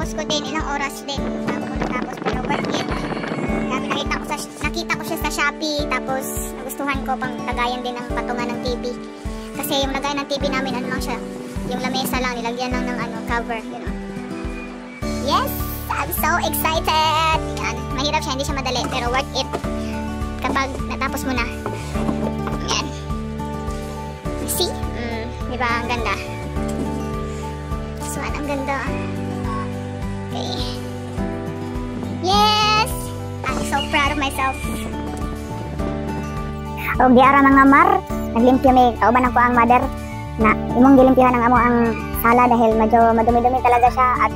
Pagkatapos ko din, ilang oras din bago ko natapos, pero worth it. Grabe, nakita ko siya sa Shopee, tapos nagustuhan ko pang lagayan din ng patungan ng TV. Kasi yung lagayan ng TV namin, ano lang siya, yung lamesa lang, nilagyan lang ng ano, cover, you know. Yes! I'm so excited! Yan, mahirap siya, hindi siya madali, pero worth it kapag natapos mo na. Yan. See? Diba? Ang ganda. So, ang ganda. Okay. Yes! I'm so proud of myself. O, diara mga mar, naglimpyo may kauban ako ang mother na imong gilimpyohan ang amo ang sala dahil medyo madumi-dumi talaga siya at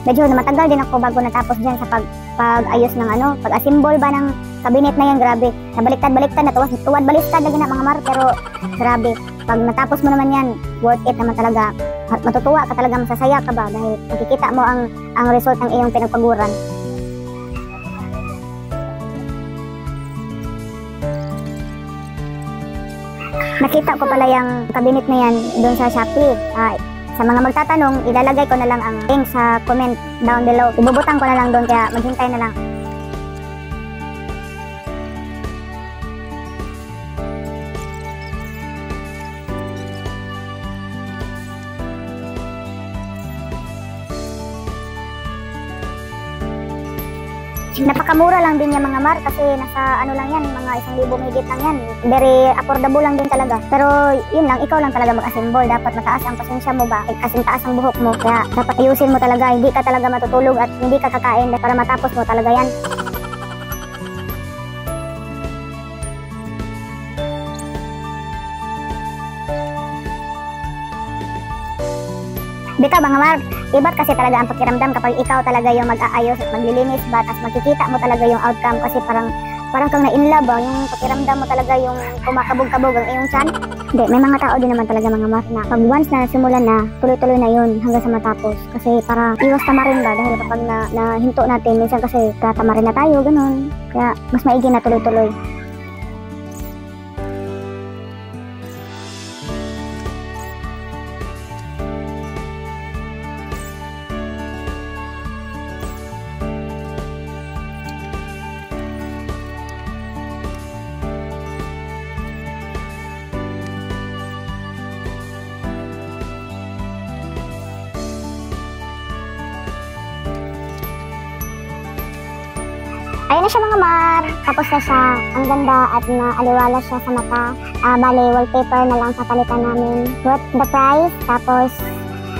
medyo matagal din ako bago natapos dyan sa pag-ayos ng ano, pag-assemble ba ng kabinet na yan, grabe. Nabaliktad-baliktad na tuwad baliktad lagi na mga mar, pero grabe. Pag natapos mo naman yan, worth it naman talaga. Matutuwa ka talaga, masasaya ka ba dahil makikita mo ang result ng iyong pinagpaguran. Nakita ko pala yung cabinet na yan doon sa Shopee. Sa mga magtatanong, ilalagay ko na lang ang link sa comment down below. Ibubutang ko na lang doon, kaya maghintay na lang. Napakamura lang din yung mga mar kasi nasa ano lang yan, mga 1,000 mahigit lang yan. Very affordable lang din talaga. Pero yun lang, ikaw lang talaga mag-assemble. Dapat mataas ang pasensya mo ba? Kasi taas ang buhok mo. Kaya dapat ayusin mo talaga. Hindi ka talaga matutulog at hindi ka kakain para matapos mo talaga yan. Bitaw mga mar, iba't kasi talaga ang pakiramdam kapag ikaw talaga yung mag-aayos at maglilinis ba, tapos makikita mo talaga yung outcome kasi parang kang na-inlove ba, yung pakiramdam mo talaga yung kumakabog-kabog ang iyong tiyan. Hindi, may mga tao din naman talaga mga mar na pag once na simulan na, tuloy-tuloy na yun hanggang sa matapos. Kasi para iwas tamarin ba, dahil kapag nahinto natin, minsan kasi tatamarin na tayo, ganun. Kaya mas maigi na tuloy-tuloy. Ayun na siya mga mar, tapos na siya, ang ganda at naaliwala siya sa mata. Bale, wallpaper na lang papalitan namin. Worth the price, tapos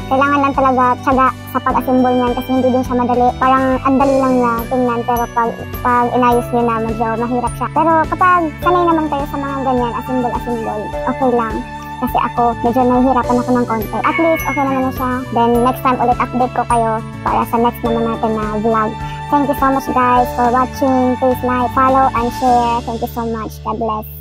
kailangan lang talaga tiyaga sa pag-assemble niyan kasi hindi din siya madali. Parang ang dali lang na tingnan, pero pag inayos niya na, medyo mahirap siya. Pero kapag sanay naman kayo sa mga ganyan, assemble, okay lang. Kasi ako, medyo nahihirapan ako ng konti. At least, okay naman na siya. Then, next time ulit update ko kayo para sa next naman natin na vlog. Thank you so much guys for watching. Please like, follow, and share. Thank you so much. God bless.